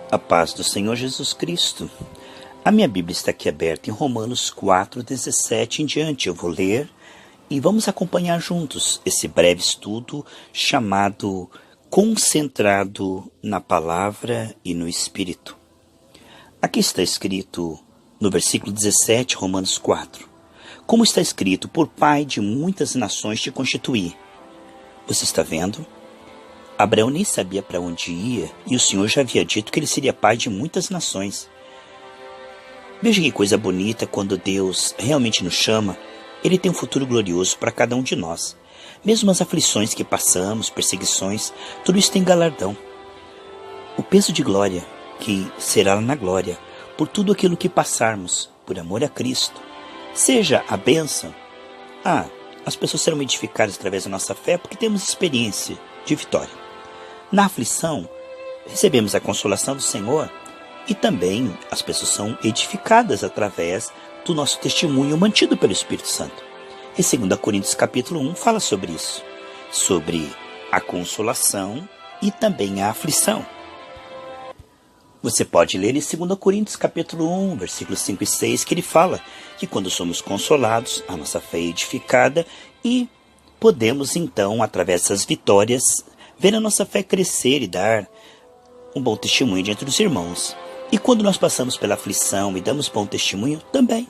A paz do Senhor Jesus Cristo. A minha Bíblia está aqui aberta em Romanos 4:17 em diante. Eu vou ler e vamos acompanhar juntos esse breve estudo chamado Concentrado na Palavra e no Espírito. Aqui está escrito no versículo 17, Romanos 4. Como está escrito, por pai de muitas nações te constituí. Você está vendo? Abraão nem sabia para onde ia e o Senhor já havia dito que ele seria pai de muitas nações. Veja que coisa bonita quando Deus realmente nos chama. Ele tem um futuro glorioso para cada um de nós. Mesmo as aflições que passamos, perseguições, tudo isso tem galardão. O peso de glória que será lá na glória, por tudo aquilo que passarmos, por amor a Cristo. Seja a bênção. As pessoas serão edificadas através da nossa fé porque temos experiência de vitória. Na aflição, recebemos a consolação do Senhor e também as pessoas são edificadas através do nosso testemunho mantido pelo Espírito Santo. Em 2 Coríntios capítulo 1 fala sobre isso, sobre a consolação e também a aflição. Você pode ler em 2 Coríntios capítulo 1, versículos 5 e 6, que ele fala que quando somos consolados, a nossa fé é edificada e podemos então, através dessas vitórias, ver a nossa fé crescer e dar um bom testemunho diante dos irmãos. E quando nós passamos pela aflição e damos bom testemunho, também.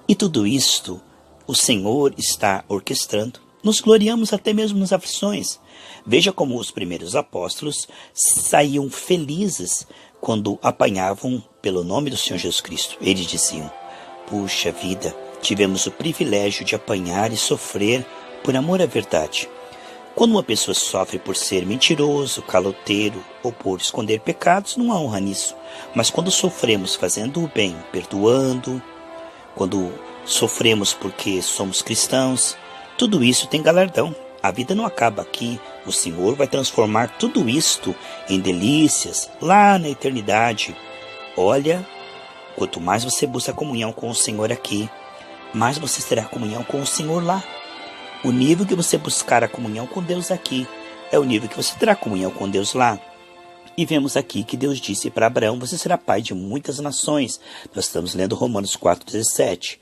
E tudo isto, o Senhor está orquestrando. Nos gloriamos até mesmo nas aflições. Veja como os primeiros apóstolos saíam felizes quando apanhavam pelo nome do Senhor Jesus Cristo. Eles diziam, puxa vida, tivemos o privilégio de apanhar e sofrer por amor à verdade. Quando uma pessoa sofre por ser mentiroso, caloteiro ou por esconder pecados, não há honra nisso. Mas quando sofremos fazendo o bem, perdoando, quando sofremos porque somos cristãos, tudo isso tem galardão. A vida não acaba aqui. O Senhor vai transformar tudo isto em delícias lá na eternidade. Olha, quanto mais você busca comunhão com o Senhor aqui, mais você terá comunhão com o Senhor lá. O nível que você buscar a comunhão com Deus aqui é o nível que você terá comunhão com Deus lá. E vemos aqui que Deus disse para Abraão, você será pai de muitas nações. Nós estamos lendo Romanos 4:17.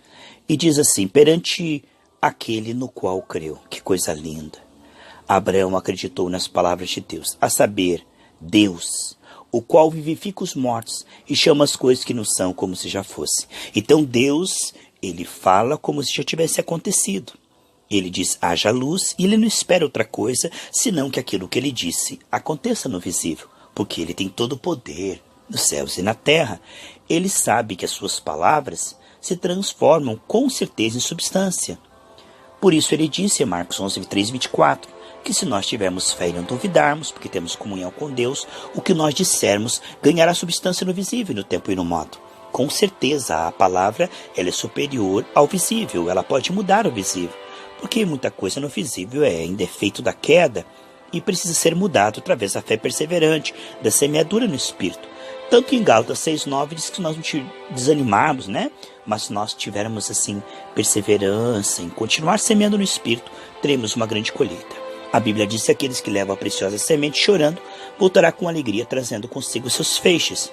E diz assim, perante aquele no qual creu. Que coisa linda. Abraão acreditou nas palavras de Deus, a saber, Deus, o qual vivifica os mortos e chama as coisas que não são como se já fosse. Então Deus, ele fala como se já tivesse acontecido. Ele diz, haja luz, e ele não espera outra coisa, senão que aquilo que ele disse aconteça no visível, porque ele tem todo o poder nos céus e na terra. Ele sabe que as suas palavras se transformam com certeza em substância. Por isso ele disse em Marcos 11:3-24, que se nós tivermos fé e não duvidarmos, porque temos comunhão com Deus, o que nós dissermos ganhará substância no visível, no tempo e no modo. Com certeza a palavra ela é superior ao visível, ela pode mudar o visível. Porque muita coisa no visível é em defeito da queda e precisa ser mudado através da fé perseverante, da semeadura no Espírito. Tanto que em Gálatas 6:9 diz que nós não desanimarmos, Mas se nós tivermos assim perseverança em continuar semeando no Espírito, teremos uma grande colheita. A Bíblia diz que aqueles que levam a preciosa semente chorando, voltará com alegria trazendo consigo seus feixes.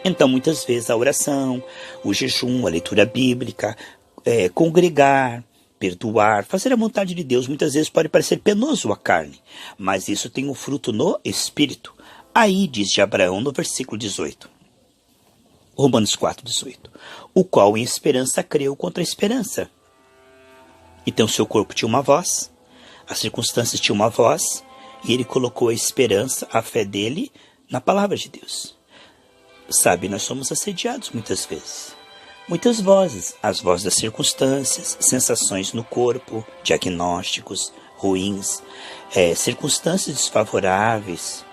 Então muitas vezes a oração, o jejum, a leitura bíblica, congregar, perdoar, fazer a vontade de Deus muitas vezes pode parecer penoso à carne, mas isso tem um fruto no Espírito. Aí diz de Abraão no versículo 18, Romanos 4:18, o qual em esperança creu contra a esperança. Então seu corpo tinha uma voz, as circunstâncias tinham uma voz, e ele colocou a esperança, a fé dele, na palavra de Deus. Sabe, nós somos assediados muitas vezes. Muitas vozes, as vozes das circunstâncias, sensações no corpo, diagnósticos ruins, circunstâncias desfavoráveis,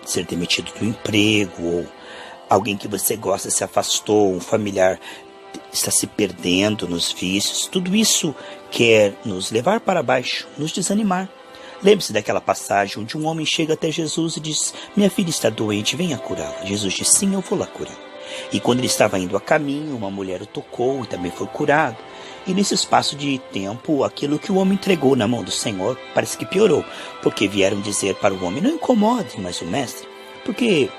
ser demitido do emprego, ou alguém que você gosta se afastou, um familiar está se perdendo nos vícios. Tudo isso quer nos levar para baixo, nos desanimar. Lembre-se daquela passagem onde um homem chega até Jesus e diz, minha filha está doente, venha curá-la. Jesus diz, sim, eu vou lá curar. E quando ele estava indo a caminho, uma mulher o tocou e também foi curado. E nesse espaço de tempo, aquilo que o homem entregou na mão do Senhor parece que piorou, porque vieram dizer para o homem, não incomode mais o mestre, porque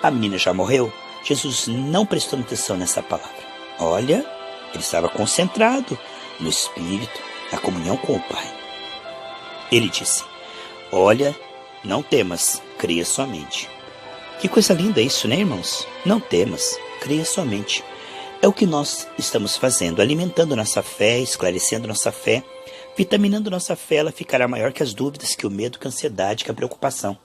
A menina já morreu? Jesus não prestou atenção nessa palavra. Olha, ele estava concentrado no Espírito, na comunhão com o Pai. Ele disse: olha, não temas, creia somente. Que coisa linda isso, né, irmãos? Não temas, creia somente. É o que nós estamos fazendo, alimentando nossa fé, esclarecendo nossa fé, vitaminando nossa fé. Ela ficará maior que as dúvidas, que o medo, que a ansiedade, que a preocupação.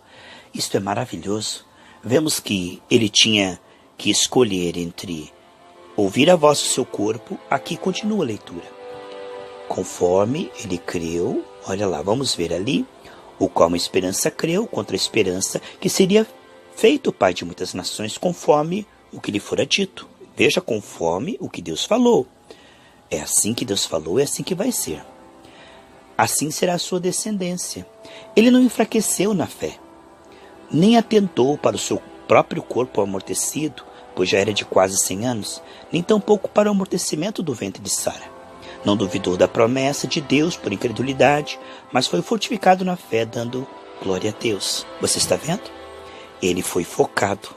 Isto é maravilhoso. Vemos que ele tinha que escolher entre ouvir a voz do seu corpo. Aqui continua a leitura. Conforme ele creu, olha lá, vamos ver ali, o qual uma esperança creu contra a esperança, que seria feito pai de muitas nações, conforme o que lhe fora dito. Veja, conforme o que Deus falou. É assim que Deus falou, é assim que vai ser. Assim será a sua descendência. Ele não enfraqueceu na fé, nem atentou para o seu próprio corpo amortecido, pois já era de quase 100 anos, nem tampouco para o amortecimento do ventre de Sara. Não duvidou da promessa de Deus por incredulidade, mas foi fortificado na fé, dando glória a Deus. Você está vendo? Ele foi focado,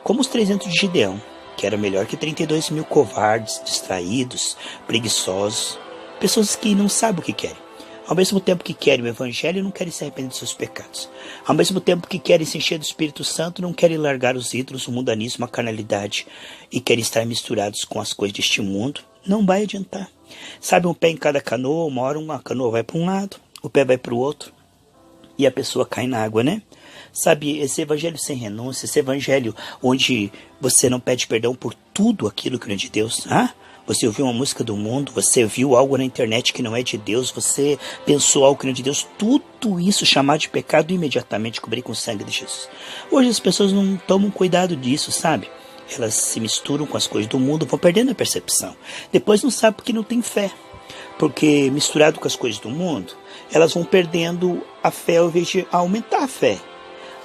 como os 300 de Gideão, que era melhor que 32.000 covardes, distraídos, preguiçosos, pessoas que não sabem o que querem. Ao mesmo tempo que querem o Evangelho, não querem se arrepender dos seus pecados. Ao mesmo tempo que querem se encher do Espírito Santo, não querem largar os ídolos, o mundanismo, a carnalidade, e querem estar misturados com as coisas deste mundo. Não vai adiantar. Sabe, um pé em cada canoa, uma hora uma canoa vai para um lado, o pé vai para o outro, e a pessoa cai na água, né? Sabe, esse evangelho sem renúncia, esse evangelho onde você não pede perdão por tudo aquilo que não é de Deus. Você ouviu uma música do mundo, você viu algo na internet que não é de Deus, você pensou algo que não é de Deus, tudo isso chamado de pecado, imediatamente cobrir com o sangue de Jesus. Hoje as pessoas não tomam cuidado disso, sabe? Elas se misturam com as coisas do mundo, vão perdendo a percepção. Depois não sabem porque não tem fé. Porque misturado com as coisas do mundo, elas vão perdendo a fé ao invés de aumentar a fé.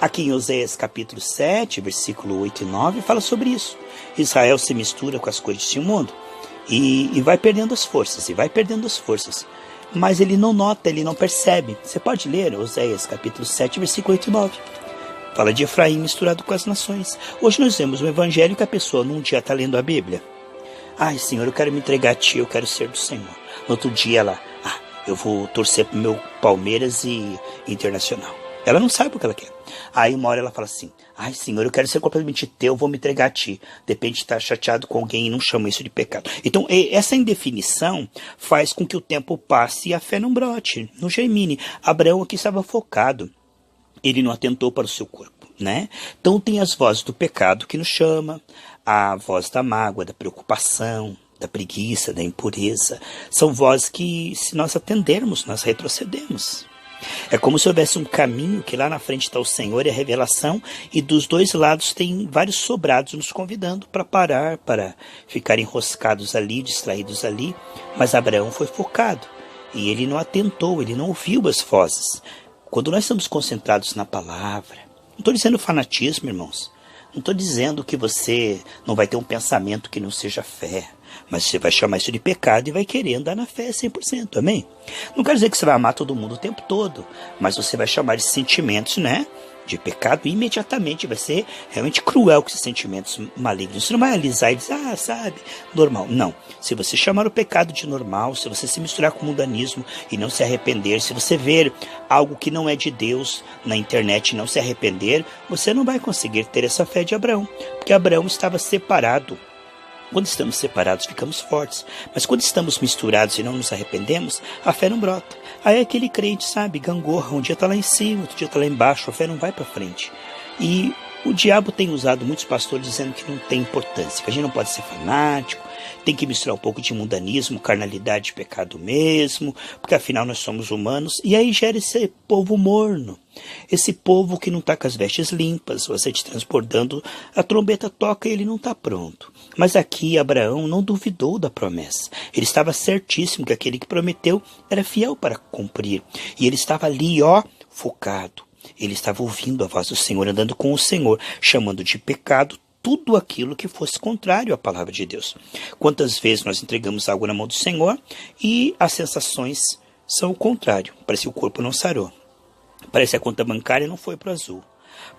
Aqui em Oséias capítulo 7, versículo 8 e 9, fala sobre isso. Israel se mistura com as coisas desse mundo e vai perdendo as forças, Mas ele não nota, ele não percebe. Você pode ler Oséias capítulo 7, versículo 8 e 9. Fala de Efraim misturado com as nações. Hoje nós vemos um evangelho que a pessoa num dia está lendo a Bíblia. Ai, Senhor, eu quero me entregar a Ti, eu quero ser do Senhor. No outro dia ela, eu vou torcer pro meu Palmeiras e Internacional. Ela não sabe o que ela quer. Aí uma hora ela fala assim: ai, Senhor, eu quero ser completamente teu, eu vou me entregar a Ti. De repente está chateado com alguém e não chama isso de pecado. Então essa indefinição faz com que o tempo passe e a fé não brote, não germine. Abraão aqui estava focado. Ele não atentou para o seu corpo, né? Então tem as vozes do pecado que nos chama, a voz da mágoa, da preocupação, da preguiça, da impureza. São vozes que, se nós atendermos, nós retrocedemos. É como se houvesse um caminho que lá na frente está o Senhor e a revelação, e dos dois lados tem vários sobrados nos convidando para parar, para ficar enroscados ali, distraídos ali. Mas Abraão foi focado e ele não atentou, ele não ouviu as vozes. Quando nós estamos concentrados na palavra, não estou dizendo fanatismo, irmãos, não estou dizendo que você não vai ter um pensamento que não seja fé, mas você vai chamar isso de pecado e vai querer andar na fé 100%, amém? Não quero dizer que você vai amar todo mundo o tempo todo, mas você vai chamar de sentimentos, né, de pecado, e imediatamente vai ser realmente cruel com esses sentimentos malignos. Você não vai alisar e dizer, sabe, normal. Não. Se você chamar o pecado de normal, se você se misturar com o mundanismo e não se arrepender, se você ver algo que não é de Deus na internet e não se arrepender, você não vai conseguir ter essa fé de Abraão, porque Abraão estava separado. Quando estamos separados, ficamos fortes. Mas quando estamos misturados e não nos arrependemos, a fé não brota. Aí é aquele crente, sabe, gangorra, um dia está lá em cima, outro dia está lá embaixo, a fé não vai para frente. E o diabo tem usado muitos pastores dizendo que não tem importância, que a gente não pode ser fanático, tem que misturar um pouco de mundanismo, carnalidade e pecado mesmo, porque afinal nós somos humanos. E aí gera esse povo morno, esse povo que não está com as vestes limpas, o azeite transbordando, a trombeta toca e ele não está pronto. Mas aqui Abraão não duvidou da promessa. Ele estava certíssimo que aquele que prometeu era fiel para cumprir. E ele estava ali, focado. Ele estava ouvindo a voz do Senhor, andando com o Senhor, chamando de pecado tudo aquilo que fosse contrário à palavra de Deus. Quantas vezes nós entregamos algo na mão do Senhor e as sensações são o contrário. Parece que o corpo não sarou. Parece que a conta bancária não foi para o azul.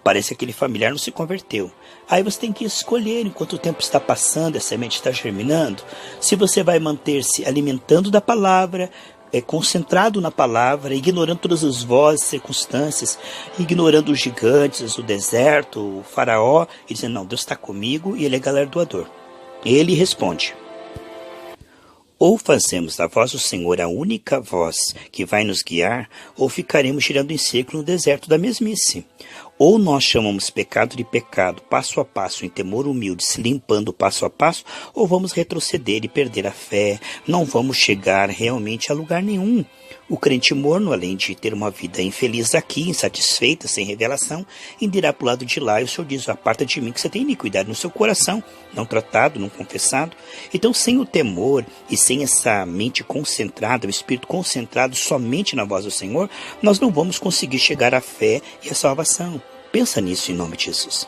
parece que aquele familiar não se converteu. Aí você tem que escolher, enquanto o tempo está passando, a semente está germinando, se você vai manter-se alimentando da palavra, concentrado na palavra, ignorando todas as vozes, circunstâncias, ignorando os gigantes, o deserto, o faraó, e dizendo, não, Deus está comigo e ele é galardoador. Ele responde: ou fazemos da voz do Senhor a única voz que vai nos guiar, ou ficaremos girando em círculo no deserto da mesmice. Ou nós chamamos pecado de pecado, passo a passo, em temor humilde, se limpando passo a passo, ou vamos retroceder e perder a fé, não vamos chegar realmente a lugar nenhum. O crente morno, além de ter uma vida infeliz aqui, insatisfeita, sem revelação, irá para o lado de lá e o Senhor diz, aparta de mim que você tem iniquidade no seu coração, não tratado, não confessado. Então, sem o temor e sem essa mente concentrada, o espírito concentrado somente na voz do Senhor, nós não vamos conseguir chegar à fé e à salvação. Pensa nisso em nome de Jesus.